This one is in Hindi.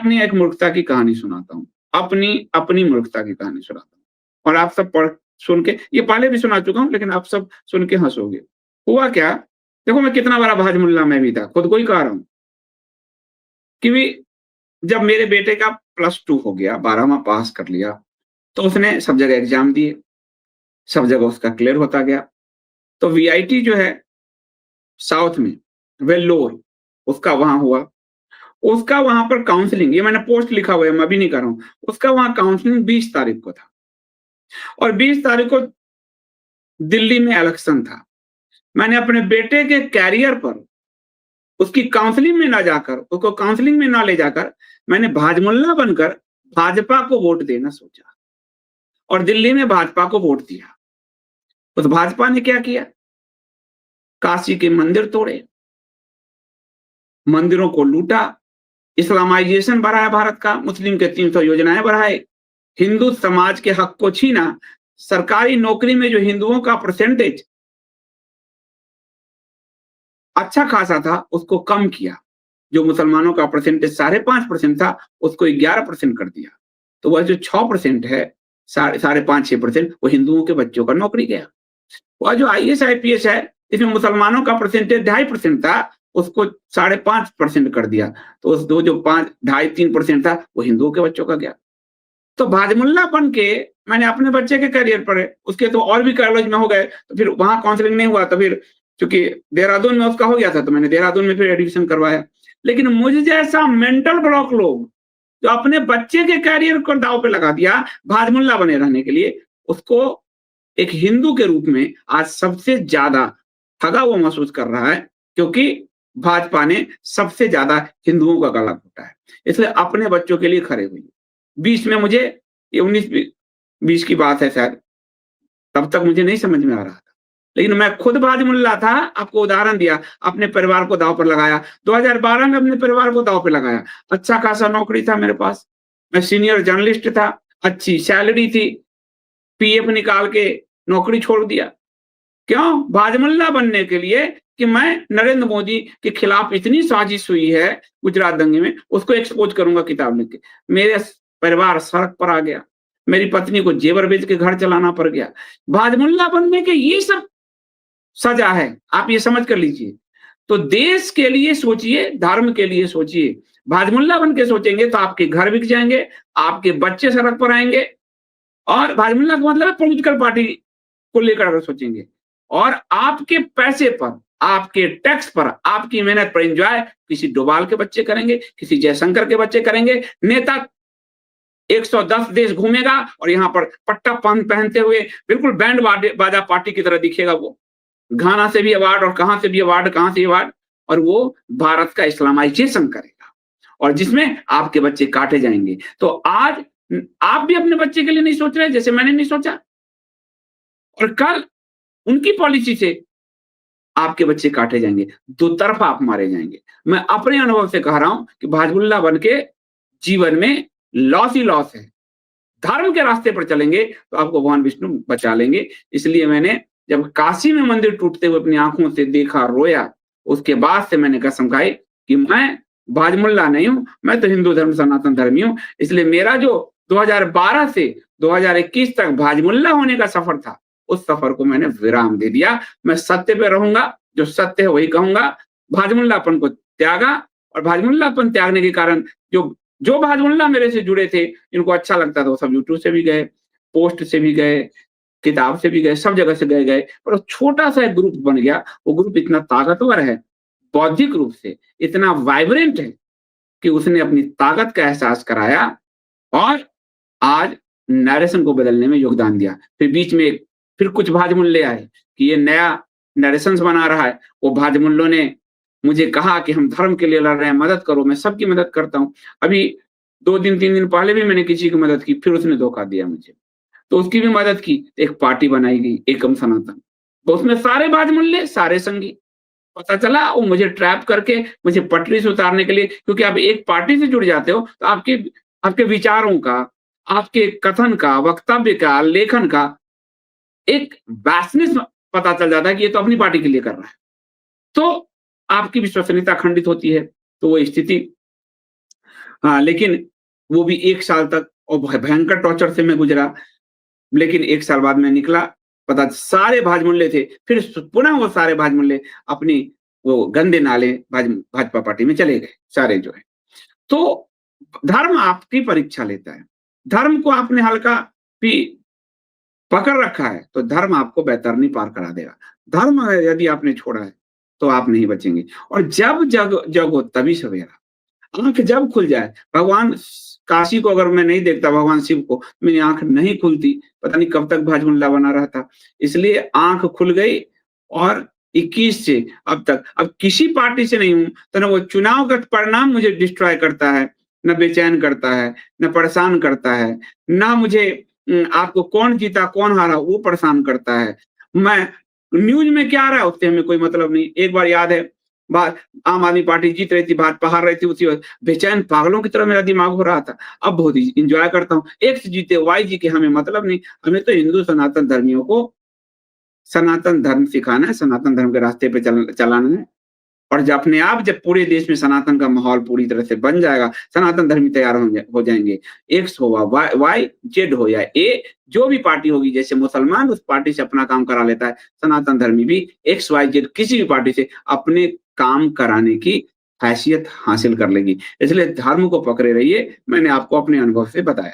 अपनी एक मूर्खता की कहानी सुनाता हूँ। अपनी मूर्खता की कहानी सुनाता हूँ और आप सब पढ़ सुन के, ये पहले भी सुना चुका हूँ लेकिन आप सब सुन के हँसोगे। हुआ क्या? देखो मैं कितना बड़ा भाजमुल्ला मैं भी था, खुद को ही कह रहा हूँ कि जब मेरे बेटे का +2 हो गया, 12वां पास कर लिया, तो उसने सब जगह एग्ज़ाम दिए, सब जगह उसका क्लियर होता गया। तो वीआईटी जो है साउथ में, वेल्लोर, उसका वहाँ हुआ। उसका वहाँ पर काउंसलिंग, ये मैंने पोस्ट लिखा हुआ है, मैं अभी नहीं कर रहा हूँ। उसका वहाँ काउंसलिंग 20 तारीख को था और 20 तारीख को दिल्ली में इलेक्शन था। मैंने अपने बेटे के करियर पर उसकी काउंसलिंग में ना जाकर, उसको काउंसलिंग में ना ले जाकर, मैंने भाजमुल्ला बनकर भाजपा को वोट देना सोचा और दिल्ली में भाजपा को वोट दिया। उस भाजपा ने क्या किया? काशी के मंदिर तोड़े, मंदिरों को लूटा, इस्लामाइजेशन बढ़ाया भारत का, मुस्लिम के 300 योजनाएं बढ़ाए, हिंदू समाज के हक को छीना, सरकारी नौकरी में जो हिंदुओं का परसेंटेज अच्छा खासा था उसको कम किया। जो मुसलमानों का परसेंटेज 5.5% था उसको 11% कर दिया। तो वह जो 6% है, 5.5-6%, वो हिंदुओं के बच्चों का नौकरी गया। वह जो आईएएस आईपीएस है, इसमें मुसलमानों का परसेंटेज 2.5% था, उसको 5.5% कर दिया। तो उस दो जो 5 2.5-3% था वो हिंदुओं के बच्चों का गया। तो भाजमुल्ला बन के मैंने अपने बच्चे के करियर पर, उसके तो और भी कॉलेज में हो गए, तो फिर वहां काउंसलिंग नहीं हुआ, तो फिर चूंकि देहरादून में उसका हो गया था तो मैंने देहरादून में फिर एडमिशन करवाया। लेकिन मुझ जैसा मेंटल ब्लॉक लोग जो अपने बच्चे के करियर को दांव पे लगा दिया भाजमुल्ला बने रहने के लिए, उसको एक हिंदू के रूप में आज सबसे ज्यादा ठगा हुआ महसूस कर रहा है, क्योंकि भाजपा ने सबसे ज्यादा हिंदुओं का गला घोटा है। इसलिए अपने बच्चों के लिए खड़े हुई। 20 में मुझे, ये 19-20 की बात है शायद, तब तक मुझे नहीं समझ में आ रहा था, लेकिन मैं खुद भाजमुल्ला था। आपको उदाहरण दिया, अपने परिवार को दांव पर लगाया। 2012 में अपने परिवार को दांव पर लगाया। अच्छा खासा नौकरी था मेरे पास, मैं सीनियर जर्नलिस्ट था, अच्छी सैलरी थी, पीएफ निकाल के नौकरी छोड़ दिया। क्यों? भाजमुल्ला बनने के लिए कि मैं नरेंद्र मोदी के खिलाफ इतनी साजिश हुई है गुजरात दंगे में, उसको एक्सपोज करूंगा किताब लिख के। मेरे परिवार सड़क पर आ गया, मेरी पत्नी को जेवर बेच के घर चलाना पड़ गया। भाजमुल्ला बनने के ये सब सजा है, आप ये समझ कर लीजिए। तो देश के लिए सोचिए, धर्म के लिए सोचिए। भाजमुल्ला बन के सोचेंगे तो आपके घर बिक जाएंगे, आपके बच्चे सड़क पर आएंगे। और भाजमुल्ला का मतलब है पॉलिटिकल पार्टी को लेकर अगर सोचेंगे, और आपके पैसे पर, आपके टैक्स पर, आपकी मेहनत पर एंजॉय किसी डोभाल के बच्चे करेंगे, किसी जयशंकर के बच्चे करेंगे। नेता 110 देश घूमेगा और यहाँ पर पट्टा पहनते हुए बिल्कुल बैंड बाजा पार्टी की तरह दिखेगा। वो घाना से भी अवार्ड और कहां से भी अवार्ड, कहां से अवार्ड, और वो भारत का इस्लामाइजेशन करेगा और जिसमें आपके बच्चे काटे जाएंगे। तो आज आप भी अपने बच्चे के लिए नहीं सोच रहे जैसे मैंने नहीं सोचा, और कल उनकी पॉलिसी से आपके बच्चे काटे जाएंगे, दो तरफा आप मारे जाएंगे। मैं अपने अनुभव से कह रहा हूं कि भाजमुल्ला बन के जीवन में लॉस ही लॉस है। धर्म के रास्ते पर चलेंगे तो आपको भगवान विष्णु बचा लेंगे। इसलिए मैंने जब काशी में मंदिर टूटते हुए अपनी आंखों से देखा, रोया, उसके बाद से मैंने कसम खाई कि मैं भाजमुल्ला नहीं हूं, मैं तो हिंदू धर्म सनातन धर्मी हूं। इसलिए मेरा जो 2012 से 2021 तक भाजमुल्ला होने का सफर था, उस सफर को मैंने विराम दे दिया। मैं सत्य पे रहूंगा, जो सत्य है वही कहूंगा। भाजमुल्लापन को त्यागा, और भाजमुल्लापन त्यागने के कारण जो जो भाजमुल्ला मेरे से जुड़े थे, इनको अच्छा लगता था, वो सब यूट्यूब से भी गए, पोस्ट से भी गए, किताब से भी गए, सब जगह से गए, पर छोटा सा एक ग्रुप बन गया। वो ग्रुप इतना ताकतवर है, बौद्धिक रूप से इतना वाइब्रेंट है कि उसने अपनी ताकत का एहसास कराया और आज नरेशन को बदलने में योगदान दिया। फिर बीच में फिर कुछ भाजमुल्ले आए कि ये नया नरेशंस बना रहा है। वो भाजमुल्लों ने मुझे कहा कि हम धर्म के लिए लड़ रहे हैं, मदद करो। मैं सबकी मदद करता हूँ। अभी 2 दिन 3 दिन पहले भी मैंने किसी की मदद की, फिर उसने धोखा दिया मुझे, तो उसकी भी मदद की। एक पार्टी बनाई गई, एकम सनातन, तो उसमें सारे भाजमुल्ले, सारे संगी। पता चला वो मुझे ट्रैप करके मुझे पटरी से उतारने के लिए, क्योंकि आप एक पार्टी से जुड़ जाते हो तो आपके आपके विचारों का, आपके कथन का, वक्तव्य का, लेखन का एक वैसनेस पता चल जाता है कि ये तो अपनी पार्टी के लिए कर रहा है, तो आपकी विश्वसनीयता खंडित होती है। तो वो स्थिति हाँ, लेकिन वो भी 1 साल तक और भयंकर टॉर्चर से मैं गुज़रा। लेकिन 1 साल बाद मैं निकला, पता सारे भाजमुल्ले थे, फिर पुनः वो सारे भाजमुल्ले अपनी वो गंदे नाले भाजपा पार्टी में चले गए, सारे जो है। तो धर्म आपकी परीक्षा लेता है। धर्म को आपने हल्का भी पकड़ रखा है, तो धर्म आपको बैतरनी पार करा देगा। धर्म यदि आपने छोड़ा है, तो आप नहीं बचेंगे। और जब जगो तभी सवेरा। आँख जब खुल जाए, भगवान काशी को अगर मैं नहीं देखता, भगवान शिव को, मेरी आँख नहीं खुलती, पता नहीं कब तक भाजमुल्ला बना रहता। इसलिए आँख खुल गई और 21 से अब तक, अब किसी पार्टी से नहीं हूँ, तो ना वो चुनाव का परिणाम मुझे डिस्ट्रॉय करता है, ना बेचैन करता है, ना परेशान करता है, ना मुझे आपको कौन जीता, कौन हारा वो परेशान करता है। मैं न्यूज़ में क्या आ रहा है उससे हमें कोई मतलब नहीं। एक बार याद है बा आम आदमी पार्टी जीत रही थी, भाजपा हार रही थी, उसी वक़्त बेचैन पागलों की तरह मेरा दिमाग हो रहा था। अब बहुत एन्जॉय करता हूँ। एक्स जीते, वाई जीते हमें मतलब नहीं। हमें तो हिंदू सनातन धर्मियों को सनातन धर्म सिखाना है, सनातन धर्म के रास्ते पे चलाना है। और जब अपने आप जब पूरे देश में सनातन का माहौल पूरी तरह से बन जाएगा, सनातन धर्मी तैयार हो जाएँगे। एक्स हो वाई वाई, जेड हो या ए, जो भी पार्टी होगी, जैसे मुसलमान उस पार्टी से अपना काम करा लेता है, सनातन धर्मी भी एक्स, वाई, जेड किसी भी पार्टी से अपने काम कराने की हैसियत हासिल कर लेगी। इसलिए धर्म को पकड़े रहिए, मैंने आपको अपने अनुभव से बताया।